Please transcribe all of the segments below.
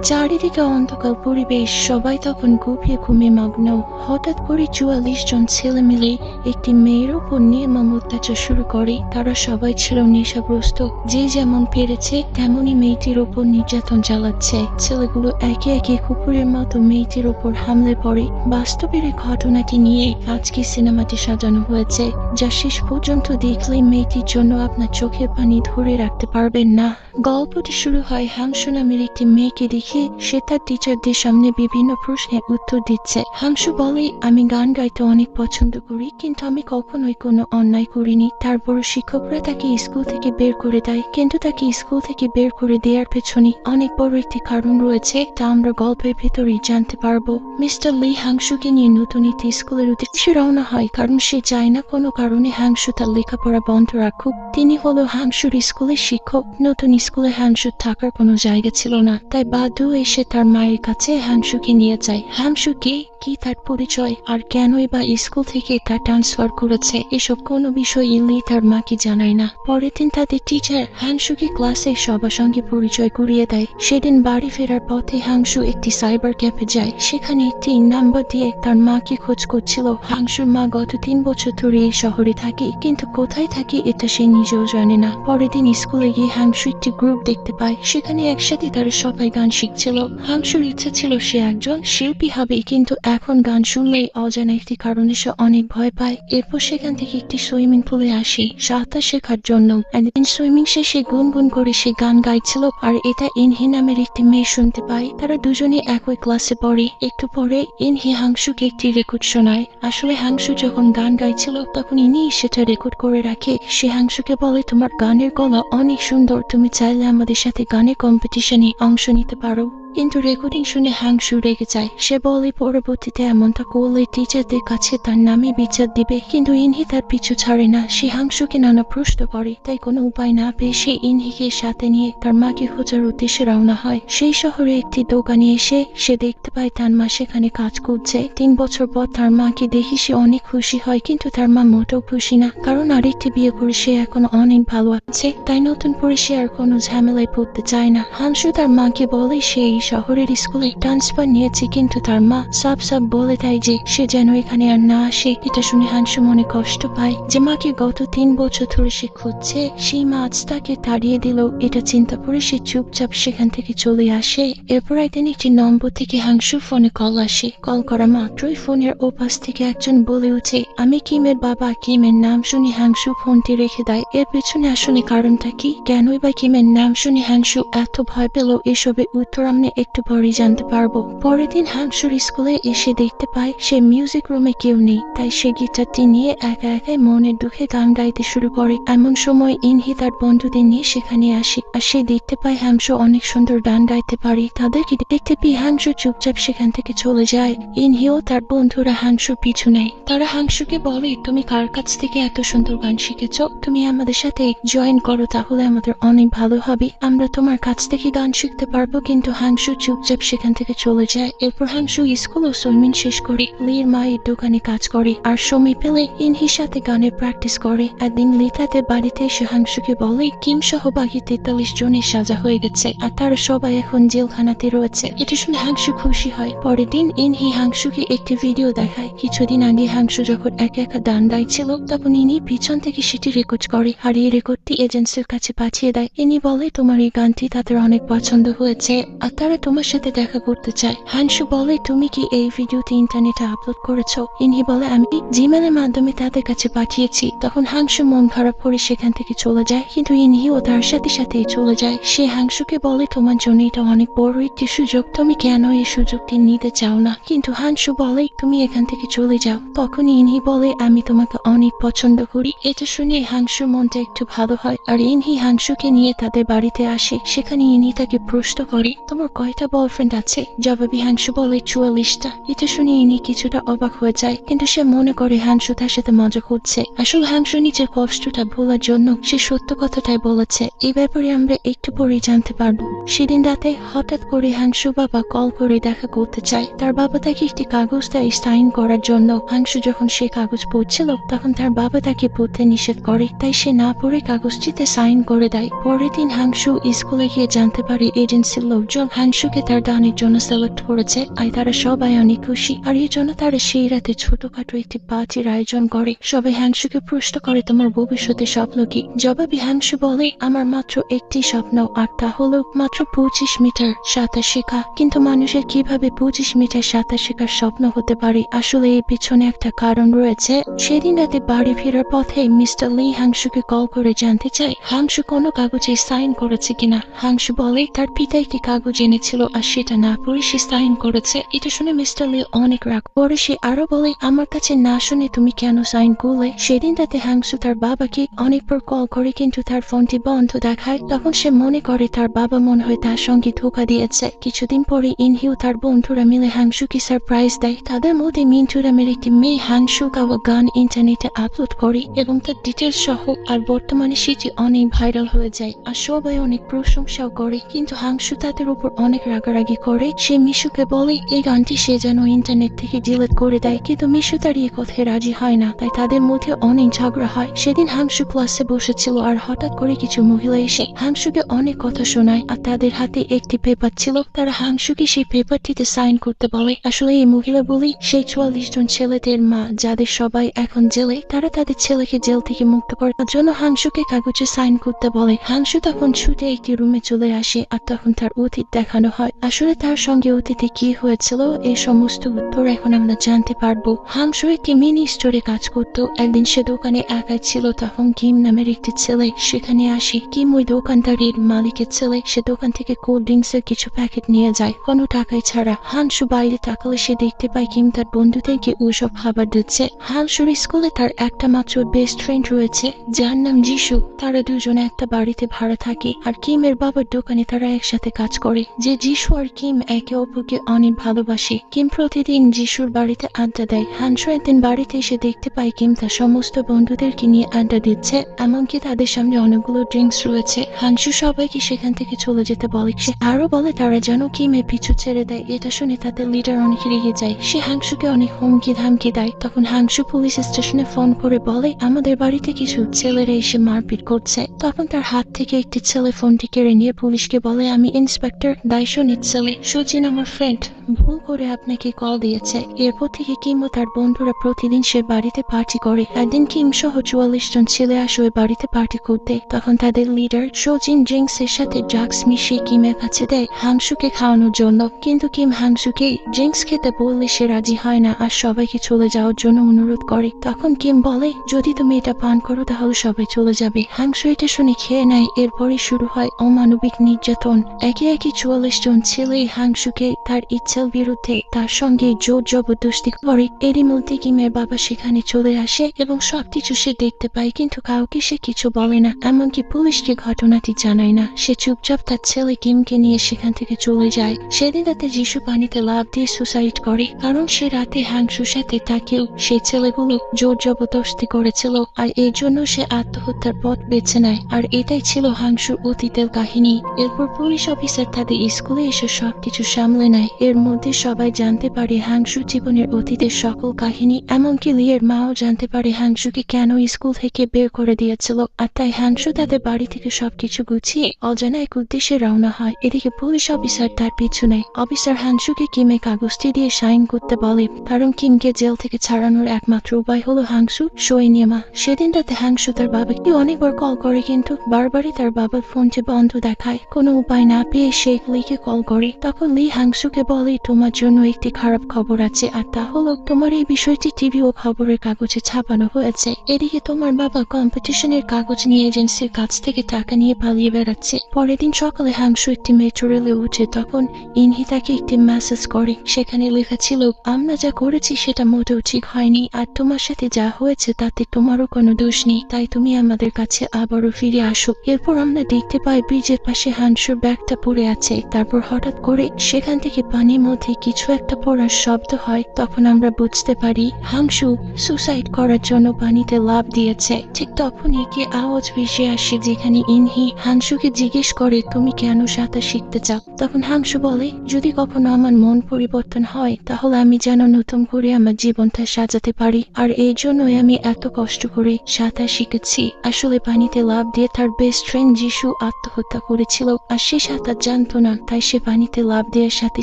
চারিদিকে অন্ধকার পরিবেশ, সবাই তখন গভীর ঘুমে মগ্ন। হঠাৎ করে 44 জন ছেলে মিলে একটি মেয়ের উপর নির্মম অত্যাচার শুরু করে। তারা সবাই ছিল নেশাগ্রস্ত, যে যেমন পেরেছে তেমনই মেয়েটির উপর নির্যাতন চালাচ্ছে। ছেলেগুলো একে একে কুকুরের মতো মেয়েটির উপর হামলে পড়ে। বাস্তবের এই ঘটনাটি নিয়ে আজকে সিনেমাটি সাজানো হয়েছে, যা শেষ পর্যন্ত দেখলে মেয়েটির জন্য আপনার চোখের পানি ধরে রাখতে পারবেন না। গল্পটি শুরু হয় হাংসু নামের একটি মেয়েকে দেখে। সে তার টিচারদের সামনে বিভিন্ন প্রশ্নের উত্তর দিচ্ছে। হাংসু বলে, আমি গান গাইতে অনেক পছন্দ করি, কিন্তু আমি কখনোই কোনো অন্যায় করিনি। তারপর শিক্ষকরা তাকে স্কুল থেকে বের করে দেয়, কিন্তু তাকে স্কুল থেকে বের করে দেওয়ার পেছনে অনেক বড় একটি কারণ রয়েছে, তা আমরা গল্পের ভেতরেই জানতে পারবো। মিস্টার লি হাংসুকে নিয়ে নতুন একটি স্কুলের উদ্দেশ্যে রওনা হয়, কারণ সে চায় না কোনো কারণে হাংসু তার লেখাপড়া বন্ধ রাখুক। তিনি হলো হাংসুর স্কুলের শিক্ষক। নতুন স্কুলে হাংসুর থাকার কোনো জায়গা ছিল না, তাই বাধ্য এসে তার মায়ের কাছে হাংসুকে নিয়ে যায়। হাংসু কে, কি তার পরিচয়, আর কেনই বা স্কুল থেকে তার ট্রান্সফার করেছে, এসব কোনো বিষয় ইলি তার মাকে জানায় না। পরের দিন তাদের টিচার হাংসুকে ক্লাসে সবার সঙ্গে পরিচয় করিয়ে দেয়। সেদিন বাড়ি ফেরার পথে হাংসু একটি সাইবার ক্যাফে যায়। সেখানে একটি নাম্বার দিয়ে তার মাকে খোঁজ করছিল। হাংসুর মা গত 3 বছর ধরে এই শহরে থাকে, কিন্তু কোথায় থাকে এটা সে নিজেও জানে না। পরের দিন স্কুলে গিয়ে হাংসু একটি গ্রুপ দেখতে পায়, সেখানে একসাথে তারা সবাই গান শিখছিল। হাংসুর ইচ্ছা ছিল সে একজন শিল্পী হবে, কিন্তু এখন গান শুনলেই অজানা একটি কারণে সে অনেক ভয় পায়। এরপর সেখান থেকে একটি সুইমিং পুলে আসে সাঁতার শেখার জন্য। একদিন সুইমিং শেষে গুনগুন করে সে গান গাইছিল, আর এটা ইনহি নামের একটি মেয়ে শুনতে পায়। তারা দুজনে একই ক্লাসে পড়ে। একটু পরে ইনহি হাংসুকে একটি রেকর্ড শোনায়। আসলে হাংসু যখন গান গাইছিল তখন ইনি সেটা রেকর্ড করে রাখে। সে হাংসুকে বলে, তোমার গানের গলা অনেক সুন্দর, তুমি চাইলে আমাদের সাথে গানের কম্পিটিশনে অংশ নিতে পারো। কিন্তু রেকর্ডিং শুনে হাংসু রেগে যায়। সে বলে পরবর্তীতে এমনটা করলে টিচারদের কাছে তার নামে বিচার দিবে। কিন্তু ইনহি তার পিছু ছাড়ে না। সে হাংসুকে নানা প্রশ্ন করে, তাই কোনো উপায় না পেয়ে সে ইনহিকে সাথে নিয়ে তার মাকে খোঁজার উদ্দেশ্যে রওনা হয়। সেই শহরে একটি দোকানে এসে সে দেখতে পায় তার মা সেখানে কাজ করছে। 3 বছর পর তার মাকে দেখে সে অনেক খুশি হয়, কিন্তু তার মা মোটেও খুশি না, কারণ আরেকটি বিয়ে করে সে এখন অনেক ভালো আছে। তাই নতুন করে সে আর কোনো ঝামেলায় পড়তে চায় না। হাংসু তার মাকে বলে সে শহরের স্কুলে ট্রান্সফার নিয়েছে, কিন্তু তার মা সাব বলে দেয় যে সে যেন এখানে আর না আসে। এটা শুনে হাংসু মনে কষ্ট পায় যে মাকে গত 3 বছর ধরে সে খুঁজছে, সেই মা আজ তাকে তাড়িয়ে দিল। এটা চিন্তা করে সে চুপচাপ সেখান থেকে চলে আসে। এরপর একদিন একটি নম্বর থেকে হাংসু ফোনে কল আসে। কল করা মাত্রই ফোনের ওপাশ থেকে একজন বলে ওঠে, আমি কিমের বাবা। কিমের নাম শুনে হাংসু ফোনটি রেখে দেয়। এর পেছনে আসলে কারণটা কি, কেনই বা কিমের নাম শুনে হাংসু এত ভয় পেল, এসবের উত্তর আমরা একটু পরেই জানতে পারবো। পরের দিন হাংসুর স্কুলে এসে দেখতে পায় সে মিউজিক রুমে কেউ নেই, তাই সে গিটারটি নিয়ে একা একাই মনের দুঃখে গান গাইতে শুরু করে। এমন সময় ইনহি তার বন্ধুদের নিয়ে সেখানে আসে, আর সে দেখতে পায় হাংসু অনেক সুন্দর গান গাইতে পারে। তাদেরকে দেখতে পেয়ে হাংসু চুপচাপ সেখান থেকে চলে যায়। ইনহিও তার বন্ধুরা হাংসুর পিছু নেয়। তারা হাংসুকে বলে, তুমি কার কাছ থেকে এত সুন্দর গান শিখেছ, তুমি আমাদের সাথে জয়েন করো, তাহলে আমাদের অনেক ভালো হবে, আমরা তোমার কাছ থেকে গান শিখতে পারবো। কিন্তু হাংসু চুপচাপ সেখান থেকে চলে যায়। এরপর হাংসু স্কুল ও সুইমিং শেষ করে লির মায়ের দোকানে কাজ করে, আর সময় পেলে ইনহির সাথে গানের প্র্যাকটিস করে। একদিন লি তাদের বাড়িতে এসে হাংসুকে বলে, কিম সহ বাকি 43 জনের সাজা হয়ে গেছে, আর তারা সবাই এখন জেলখানাতে রয়েছে। এটা শুনে হাংসু খুশি হয়। পরের দিন ইনহি হাংসুকে একটি ভিডিও দেখায়। কিছুদিন আগে হাংসু যখন একা একা গান গাইছিল, তখন ইনি পিছন থেকে সেটি রেকর্ড করে, আর এই রেকর্ডটি এজেন্সির কাছে পাঠিয়ে দেয়। ইনি বলে, তোমার এই গানটি তাদের অনেক পছন্দ হয়েছে, আর তারা তোমার সাথে দেখা করতে চায়। হাংসু বলে, তুমি কি এই ভিডিওটি ইন্টারনেটে আপলোড করেছো? ইনহি বলে, আমি জিমেলের মাধ্যমে তাদের কাছে পাঠিয়েছি। তখন হাংসু মন খারাপ করে সেখান থেকে চলে যায়, কিন্তু ইনহিও তার সাথে সাথেই চলে যায়। সে হাংসুকে বলে, তোমার জন্য এটা অনেক বড় একটি সুযোগ, তুমি কেন এই সুযোগটি নিতে চাও না? কিন্তু হাংসু বলে, তুমি এখান থেকে চলে যাও। তখন ইনহি বলে, আমি তোমাকে অনেক পছন্দ করি। এটা শুনে হাংসুর মনটা একটু ভালো হয়, আর ইনহি হাংসুকে নিয়ে তাদের বাড়িতে আসে। সেখানে ইনহি তাকে প্রশ্ন করে, তোমার কয়টা বয়ফ্রেন্ড আছে? জবাবে হাংসু বলে, 44টা। এটা শুনে ইনি কিছুটা অবাক হয়ে যায়, কিন্তু সে মনে করে হাংসু তার সাথে মজা করছে। আসলে হাংসু নিজের কষ্টটা ভোলার জন্য সে সত্য কথাটাই বলেছে। এই ব্যাপারে আমরা একটু পরেই জানতে পারবো। সেদিন রাতে হঠাৎ করে হাংসু বাবা কল করে দেখা করতে চায়। তার বাবা তাকে একটি কাগজ দেয় সাইন করার জন্য। হাংসু যখন সে কাগজ পড়ছিল, তখন তার বাবা তাকে পড়তে নিষেধ করে, তাই সে না পড়ে কাগজটিতে সাইন করে দেয়। পরের দিন হাংসু স্কুলে গিয়ে জানতে পারে এজেন্সির লোকজন হাংসু হাংশুকে তার দানের জন্য সিলেক্ট করেছে, আর তারা সবাই অনেক খুশি। আর এই জন্য তারা সেই রাতে ছোটখাটো একটি পার্টির আয়োজন করে। সবাই হাংশুকে প্রশ্ন করে, তোমার ভবিষ্যতের স্বপ্ন কি? জবাবে হাংশু বলে, আমার মাত্র একটি স্বপ্ন, আর তা হলো মাত্র 25 মিটার সাঁতার শেখা। কিন্তু মানুষের কিভাবে 25 মিটার সাঁতার শেখার স্বপ্ন হতে পারে? আসলে এর পিছনে একটা কারণ রয়েছে। সেদিন রাতে বাড়ি ফেরার পথে মিস্টার লি হাংশুকে কল করে জানতে চায় হাংশু কোনো কাগজে সাইন করেছে কিনা। হাংশু বলে তার পিতা একটি কাগজ এনেছিল, আর সেটা না পড়ে সে সাইন করেছে। এটা শুনে মিস্টার লি অনেক রাগ। পরে সে আরো বলে, আমার কাছে না শুনে তুমি কেন সাইন করলে? সেদিন রাতে হাংশু তার বাবাকে অনেকবার কল করে, কিন্তু তার ফোনটি বন্ধ দেখায়। তখন সে মনে করে তার বাবা মনে হয় তার সঙ্গে ধোঁকা দিয়েছে। কিছুদিন পরে ইনহিও তার বন্ধুরা মিলে হাংশুকে সারপ্রাইজ দেয়। তাদের মধ্যে মিন্টু নামের একটি মেয়ে হাংশু গাওয়া গান ইন্টারনেটে আপলোড করে এবং তার ডিটেলস সহ। আর বর্তমানে সেটি অনেক ভাইরাল হয়ে যায়, আর সবাই অনেক প্রশংসাও করে। কিন্তু হাংশু তাদের উপর অনেক রাগারাগি করে। সে মিশুকে বলে এই গানটি সে যেন ইন্টারনেট থেকে ডিলিট করে দেয়, কিন্তু মিশু তার এই কথায় রাজি হয় না। তাই তাদের মধ্যে অনেক ঝগড়া হয়। সেদিন হাংশু ক্লাসে বসেছিল, আর হঠাৎ করে কিছু মহিলা এসে হাংশুকে অনেক কথা শোনায়, আর তাদের হাতে একটি পেপার ছিল। তারা হাংশুকে সেই পেপারটিতে সাইন করতে বলে। আসলে এই মহিলা বলি সেই 44 জন ছেলেদের মা, যাদের সবাই এখন জেলে। তারা তাদের ছেলেকে জেল থেকে মুক্ত করার জন্য হাংশুকে কাগজে সাইন করতে বলে। হাংশু তখন ছুটে একটি রুমে চলে আসে, আর তখন তার অতীত দেখানো হয়। আসলে তার সঙ্গে অতীতে কি হয়েছিল এই সমস্ত উত্তর এখন আমরা জানতে পারবো। হাংশু একটি মিনি স্টোরে কাজ করত। একদিন সে দোকানে একাই ছিল, তখন কিম নামের একটি ছেলে সেখানে আসে। কিম ওই দোকানদারের মালিকের ছেলে। সে দোকান থেকে কোল্ড ড্রিঙ্কস এর কিছু প্যাকেট নিয়ে যায় কোনো টাকাই ছাড়া। হাংশু বাইরে তাকালে সে দেখতে পায় কিম তার বন্ধুদেরকে ওইসব খাবার দিচ্ছে। হাংশুর স্কুলে তার একটা মাত্র বেস্ট ফ্রেন্ড রয়েছে, যার নাম যিশু। তারা দুজনে একটা বাড়িতে ভাড়া থাকে, আর কিমের বাবার দোকানে তারা একসাথে কাজ করে। যে যিশু আর কিম একে অপরকে অনেক ভালোবাসে। কিম প্রতিদিন যিশুর বাড়িতে আড্ডা দেয়। হাংশু একদিন বাড়িতে এসে দেখতে পায় কিম তার সমস্ত বন্ধুদেরকে নিয়ে আড্ডা দিচ্ছে, এমনকি তাদের সামনে অনেকগুলো ড্রিঙ্কস রয়েছে। হাংশু সবাইকে সেখান থেকে চলে যেতে বলে। সে আরো বলে তারা যেন কিমের পিছু ছেড়ে দেয়। এটা শুনে তাদের লিডার অনেক রেগে যায়। সে হাংশুকে অনেক হুমকি ধামকি দেয়। তখন হাংশু পুলিশ স্টেশনে ফোন করে বলে আমাদের বাড়িতে কিছু ছেলেরা এসে মারপিট করছে। তখন তার হাত থেকে একটি ছেলে ফোনটি কেড়ে নিয়ে পুলিশকে বলে, আমি ইন্সপেক্টর দাইশনির ছেলে সুজিন, আমার ফ্রেন্ড ভুল করে আপনাকে কল দিয়েছে। এরপর থেকে কিম ও তার বন্ধুরা প্রতিদিন সে বাড়িতে পার্টি করে। একদিন কিম সহ 44 জন ছেলে আসে ওই বাড়িতে পার্টি করতে। তখন তাদের লিডার সুজিন ড্রিঙ্কস এর সাথে ড্রাগস মিশিয়ে কিমের কাছে দেয় হাংশুকে খাওয়ানোর জন্য। কিন্তু কিম হাংশুকে ড্রিঙ্কস খেতে বললে সে রাজি হয় না, আর সবাইকে চলে যাওয়ার জন্য অনুরোধ করে। তখন কিম বলে যদি তুমি এটা পান করো তাহলে সবাই চলে যাবে। হাংশু এটা শুনে খেয়ে নেয়। এরপরে শুরু হয় অমানবিক নির্যাতন। একে একে 44 জন ছেলে হাংশুকে তার ইচ্ছার বিরুদ্ধে তার সঙ্গে জোর জবরদস্তি করে। এরই মধ্যে কিমের বাবা সেখানে চলে আসে এবং সবকিছু সে দেখতে পায়, কিন্তু কাউকে সে কিছু বলে না, এমনকি পুলিশকে ঘটনাটি জানায় না। সে চুপচাপ তার ছেলে কিমকে নিয়ে সেখান থেকে চলে যায়। সেদিন রাতে যিশু পানিতে লাফ দিয়ে সুসাইড করে, কারণ সে রাতে হাংশুর সাথে তাকেও সেই ছেলেগুলো জোর জবরদস্তি করেছিল, আর এই জন্য সে আত্মহত্যার পথ বেছে নেয়। আর এটাই ছিল হাংশুর অতীতের কাহিনী। এরপর পুলিশ অফিসার তাদের স্কুলে এসে সবকিছু সামলে নেয়। এর মধ্যে সবাই জানতে পারে হাংশুর জীবনের অতীতের সকল কাহিনী, এমনকি লিয়ের মাও জানতে পারে হাংশুকে কেন স্কুল থেকে বের করে দিয়েছিল। আর তাই হাংশু তাদের বাড়ি থেকে সবকিছু গুছিয়ে অজানা এক উদ্দেশ্যে রওনা হয়। এদিকে পুলিশ অফিসার তার পিছু নেয়। অফিসার হাংশুকে কিমে কাগজটি দিয়ে সাইন করতে বলে, কারণ কিমকে জেল থেকে ছাড়ানোর একমাত্র উপায় হলো হাংশু সই নেওয়া। সেদিন রাতে হাংশু তার বাবাকে অনেকবার কল করে, কিন্তু বারবারই তার বাবার ফোনটি বন্ধ দেখায়। কোনো উপায় না পেয়ে সে লিকে কল করে। তখন লি হাংশুকে বলে তোমার জন্য একটি খারাপ খবর আছে, আর তা হলো তোমার এই বিষয়টি টিভি ও খবরের কাগজে ছাপানো হয়েছে। এদিকে তোমার বাবা কম্পিটিশনের কাগজ নিয়ে এজেন্সির কাছ থেকে টাকা নিয়ে পালিয়ে বেড়াচ্ছে। পরের দিন সকালে হাংশু একটি মেট্রো রেলে উঠে, তখন ইনহি তাকে একটি মেসেজ করে। সেখানে লেখা ছিল আমরা যা করেছি সেটা মোটেও ঠিক হয়নি, আর তোমার সাথে যা হয়েছে তাতে তোমারও কোনো দোষ নেই, তাই তুমি আমাদের কাছে আবারও ফিরে আসো। এরপর আমরা দেখতে পাই ব্রিজের পাশে হাংশুর ব্যাগটা পড়ে আছে। তারপর হঠাৎ করে সেখান থেকে পানির মধ্যে কিছু একটা পড়ার শব্দ হয়। তখন আমরা বুঝতে পারি হাংশু সুসাইড করার জন্য পানিতে লাফ দিয়েছে। ঠিক তখনই একটি আওয়াজ ভেসে আসে, যেখানে ইনহি হাংশুকে জিজ্ঞেস করে তুমি কেন সাঁতার শিখতে চাও। তখন হাংশু বলে যদি কখনো আমার মন পরিবর্তন হয় তাহলে আমি যেন নতুন করে আমার জীবনটা সাজাতে পারি, আর এই জন্যই আমি এত কষ্ট করে সাঁতার শিখেছি। আসলে পানিতে লাফ দিয়ে তার বেস্ট ফ্রেন্ড যিশু আত্মহত্যা করেছিল, আর সে সাঁতার জানতো না। না, তাই সে পানিতে লাফ দেওয়ার সাথে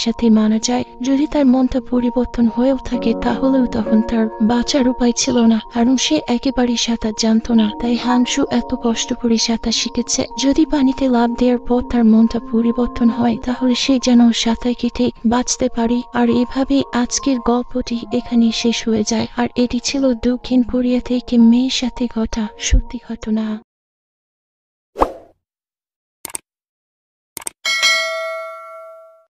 সাথে মারা যায়। যদি তার মনটা পরিবর্তন হয়েও থাকে তাহলেও তখন তার বাঁচার উপায় ছিল না, কারণ সে একেবারেই সাঁতার জানতো না। তাই হাংসু এত কষ্ট করে সাঁতার শিখেছে। যদি পানিতে লাফ দেওয়ার পর তার মনটা পরিবর্তন হয় তাহলে সে যেন সাঁতার কেটে বাঁচতে পারে। আর এভাবে আজকের গল্পটি এখানে শেষ হয়ে যায়। আর এটি ছিল দক্ষিণ কোরিয়া থেকে মেয়ের সাথে ঘটা সত্যি ঘটনা।